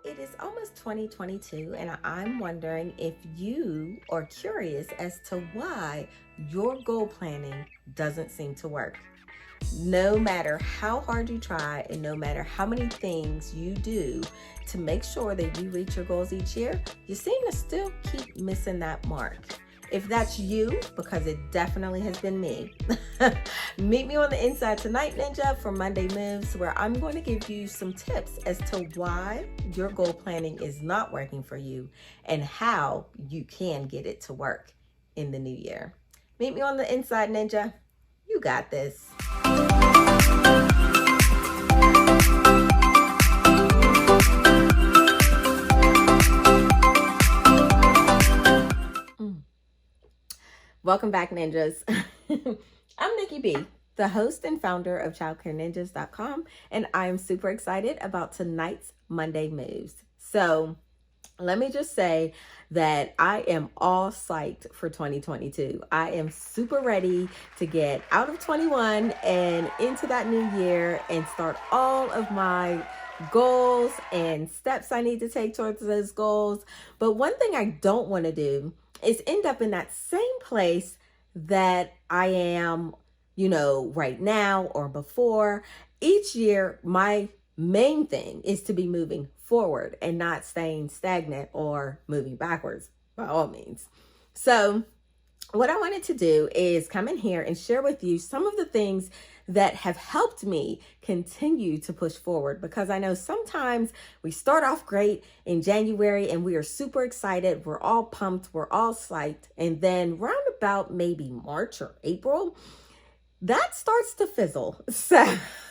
it is almost 2022, and I'm wondering if you are curious as to why your goal planning doesn't seem to work. No matter how hard you try and no matter how many things you do to make sure that you reach your goals each year, you seem to still keep missing that mark. If that's you, because it definitely has been me, meet me on the inside tonight, Ninja, for Monday Moves, where I'm going to give you some tips as to why your goal planning is not working for you and how you can get it to work in the new year. Meet me on the inside, Ninja. You got this. Welcome back, Ninjas. I'm NyckieB, the host and founder of ChildcareNinjas.com, and I'm super excited about tonight's Monday Moves. So let me just say that I am all psyched for 2022. I am super ready to get out of 21 and into that new year and start all of my goals and steps I need to take towards those goals. But one thing I don't want to do is end up in that same place that I am, right now or before. Each year, my main thing is to be moving forward and not staying stagnant or moving backwards by all means. So what I wanted to do is come in here and share with you some of the things that have helped me continue to push forward, because I know sometimes we start off great in January and we are super excited. We're all pumped. We're all psyched. And then round about maybe March or April, that starts to fizzle. So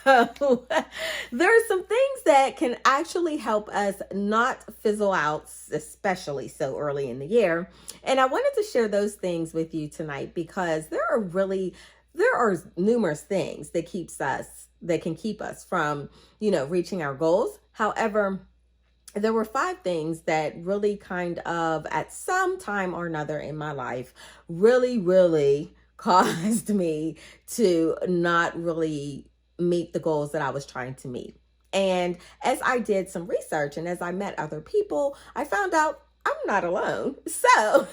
there are some things that can actually help us not fizzle out, especially so early in the year. And I wanted to share those things with you tonight because there are numerous things that can keep us from, reaching our goals. However, there were 5 things that really kind of at some time or another in my life really caused me to not really meet the goals that I was trying to meet. And as I did some research and as I met other people, I found out I'm not alone. So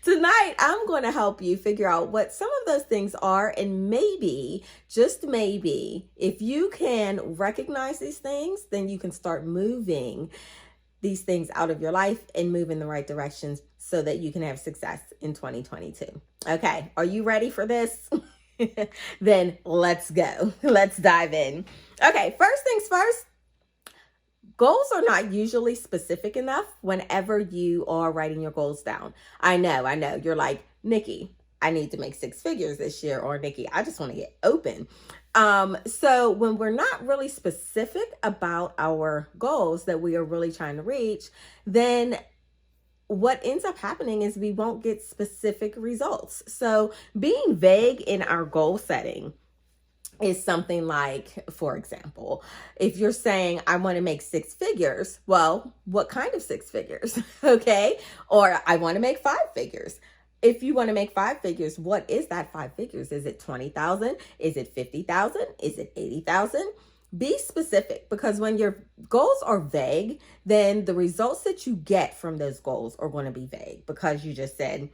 tonight I'm going to help you figure out what some of those things are. And maybe, just maybe, if you can recognize these things, then you can start moving these things out of your life and move in the right directions so that you can have success in 2022. Okay, are you ready for this? Then let's go. Let's dive in. Okay, first things first. Goals are not usually specific enough whenever you are writing your goals down. I know. You're like, Nyckie, I need to make 6 figures this year, or Nyckie, I just want to get open. So when we're not really specific about our goals that we are really trying to reach, then what ends up happening is we won't get specific results. So being vague in our goal setting is something like, for example, if you're saying, I want to make 6 figures, well, what kind of 6 figures? Okay. Or I want to make 5 figures. If you want to make 5 figures, what is that 5 figures? Is it 20,000? Is it 50,000? Is it 80,000? Be specific, because when your goals are vague, then the results that you get from those goals are going to be vague, because you just said,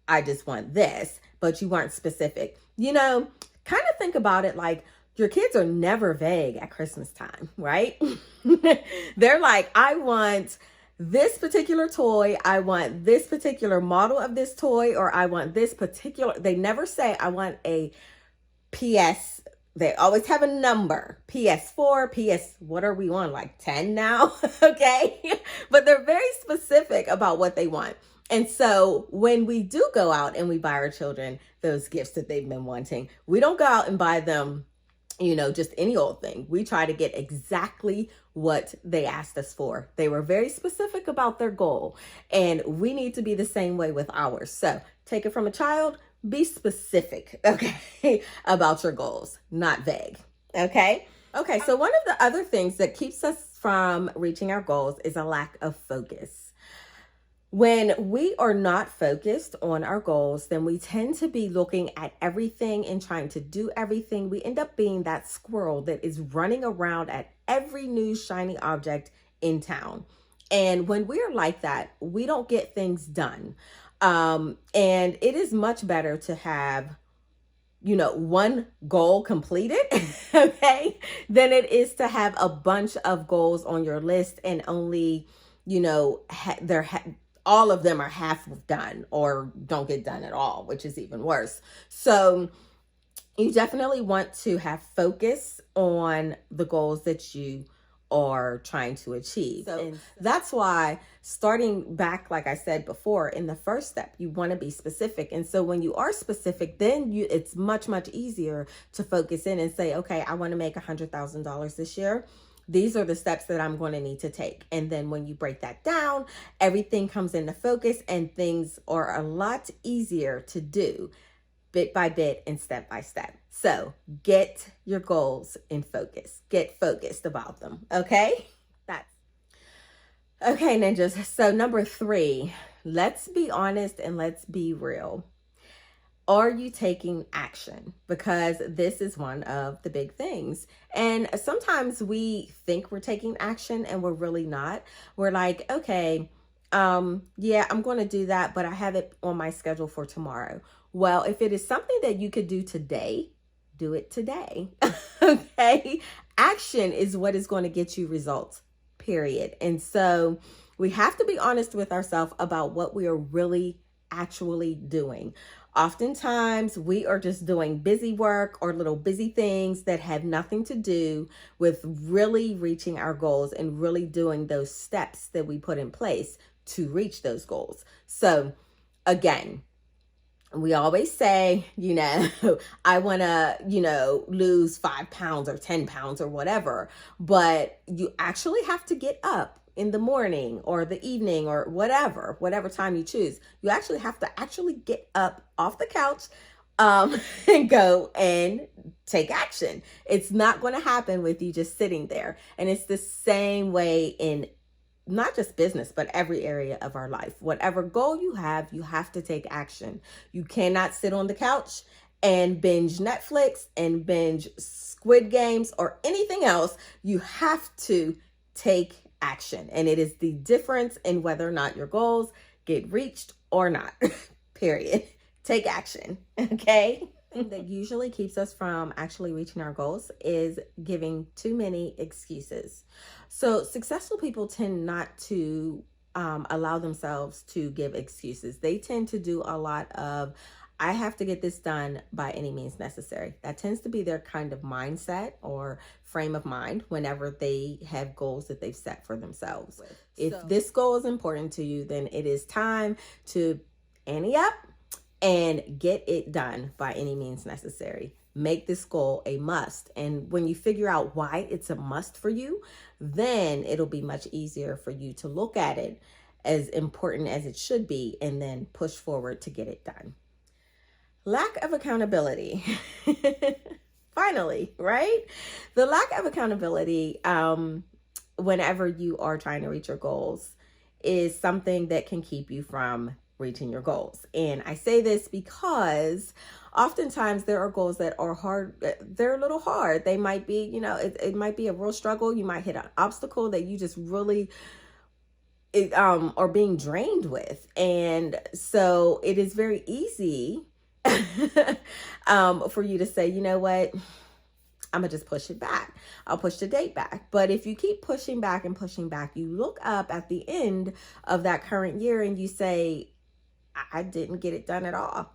I just want this, but you weren't specific. Kind of think about it like your kids are never vague at Christmas time, right? They're like, I want this particular toy. I want this particular model of this toy, or I want this particular, they never say, I want a PS. They always have a number, PS4, what are we on? Like 10 now? Okay. But they're very specific about what they want. And so when we do go out and we buy our children those gifts that they've been wanting, we don't go out and buy them, just any old thing. We try to get exactly what they asked us for. They were very specific about their goal, and we need to be the same way with ours. So take it from a child, be specific, okay, about your goals, not vague, okay? Okay, so one of the other things that keeps us from reaching our goals is a lack of focus. When we are not focused on our goals, then we tend to be looking at everything and trying to do everything. We end up being that squirrel that is running around at every new shiny object in town. And when we're like that, we don't get things done. And it is much better to have, one goal completed, okay, than it is to have a bunch of goals on your list and only, all of them are half done or don't get done at all, which is even worse. So you definitely want to have focus on the goals that you are trying to achieve. So that's why starting back, like I said before, in the first step, you want to be specific. And so when you are specific, then it's much, much easier to focus in and say, okay, I want to make $100,000 this year. These are the steps that I'm going to need to take. And then when you break that down, everything comes into focus and things are a lot easier to do bit by bit and step by step. So get your goals in focus. Get focused about them. Okay? Okay, ninjas. So number 3, let's be honest and let's be real. Are you taking action? Because this is one of the big things. And sometimes we think we're taking action and we're really not. We're like, okay, yeah, I'm going to do that, but I have it on my schedule for tomorrow. Well, if it is something that you could do today, do it today. Okay. Action is what is going to get you results, period. And so we have to be honest with ourselves about what we are really actually doing. Oftentimes we are just doing busy work or little busy things that have nothing to do with really reaching our goals and really doing those steps that we put in place to reach those goals. So again, we always say, I want to, lose 5 pounds or 10 pounds or whatever, but you actually have to get up in the morning or the evening or whatever time you choose. You actually have to get up off the couch and go and take action. It's not going to happen with you just sitting there. And it's the same way in not just business, but every area of our life. Whatever goal you have to take action. You cannot sit on the couch and binge Netflix and binge Squid Games or anything else. You have to take action. And it is the difference in whether or not your goals get reached or not. Period. Take action. Okay? That usually keeps us from actually reaching our goals is giving too many excuses. So successful people tend not to allow themselves to give excuses. They tend to do a lot of, I have to get this done by any means necessary. That tends to be their kind of mindset or frame of mind whenever they have goals that they've set for themselves. If this goal is important to you, then it is time to ante up and get it done by any means necessary. Make this goal a must. And when you figure out why it's a must for you, then it'll be much easier for you to look at it as important as it should be and then push forward to get it done. Lack of accountability. Finally, right? The lack of accountability, whenever you are trying to reach your goals, is something that can keep you from reaching your goals. And I say this because oftentimes there are goals that are hard. They're a little hard. They might be, it might be a real struggle. You might hit an obstacle that you just really are being drained with. And so it is very easy for you to say, you know what? I'm going to just push it back. I'll push the date back. But if you keep pushing back and pushing back, you look up at the end of that current year and you say, I didn't get it done at all.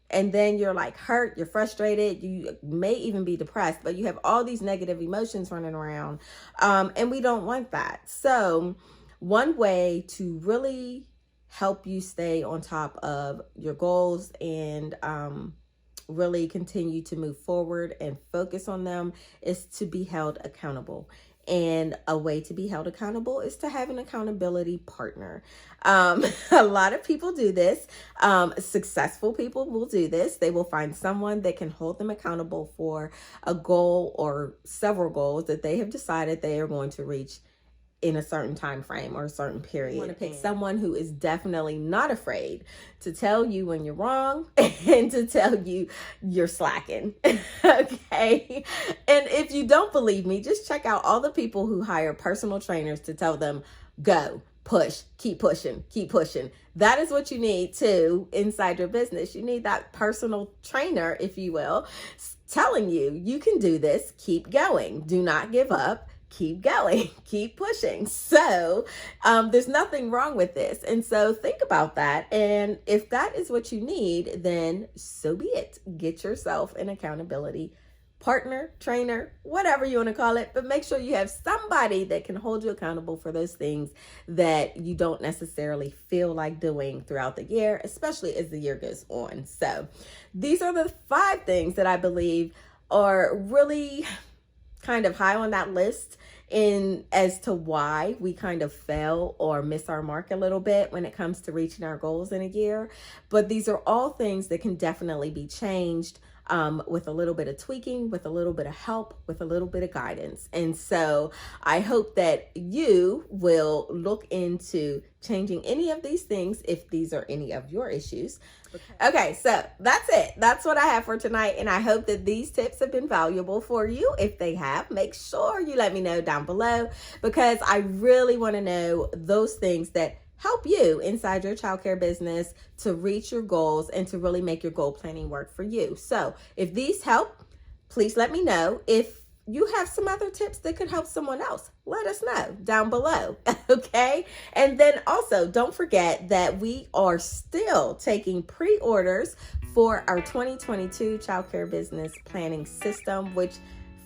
And then you're like hurt, you're frustrated, you may even be depressed, but you have all these negative emotions running around. And we don't want that. So one way to really help you stay on top of your goals and really continue to move forward and focus on them is to be held accountable. And a way to be held accountable is to have an accountability partner. A lot of people do this. Successful people will do this. They will find someone that can hold them accountable for a goal or several goals that they have decided they are going to reach in a certain time frame or a certain period. You want to pick someone who is definitely not afraid to tell you when you're wrong and to tell you you're slacking. Okay. And if you don't believe me, just check out all the people who hire personal trainers to tell them, go, push, keep pushing, keep pushing. That is what you need too inside your business. You need that personal trainer, if you will, telling you, you can do this, keep going, do not give up, keep going, keep pushing. So there's nothing wrong with this. And so think about that. And if that is what you need, then so be it. Get yourself an accountability partner, trainer, whatever you want to call it, but make sure you have somebody that can hold you accountable for those things that you don't necessarily feel like doing throughout the year, especially as the year goes on. So these are the 5 things that I believe are really kind of high on that list in as to why we kind of fail or miss our mark a little bit when it comes to reaching our goals in a year. But these are all things that can definitely be changed with a little bit of tweaking, with a little bit of help, with a little bit of guidance. And so I hope that you will look into changing any of these things if these are any of your issues. Okay, so that's it. That's what I have for tonight. And I hope that these tips have been valuable for you. If they have, make sure you let me know down below, because I really want to know those things that help you inside your childcare business to reach your goals and to really make your goal planning work for you. So if these help, please let me know. If you have some other tips that could help someone else, let us know down below. Okay. And then also don't forget that we are still taking pre-orders for our 2022 childcare business planning system, which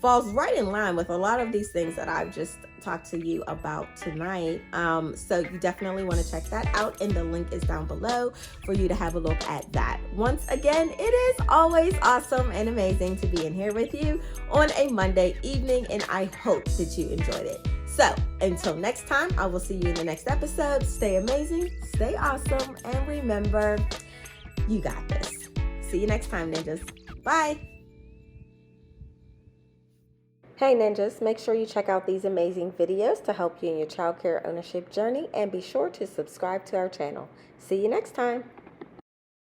falls right in line with a lot of these things that I've just talked to you about tonight. So you definitely want to check that out, and the link is down below for you to have a look at that. Once again, it is always awesome and amazing to be in here with you on a Monday evening, and I hope that you enjoyed it. So until next time, I will see you in the next episode. Stay amazing, stay awesome, and remember, you got this. See you next time, ninjas. Bye. Hey ninjas, make sure you check out these amazing videos to help you in your childcare ownership journey, and be sure to subscribe to our channel. See you next time.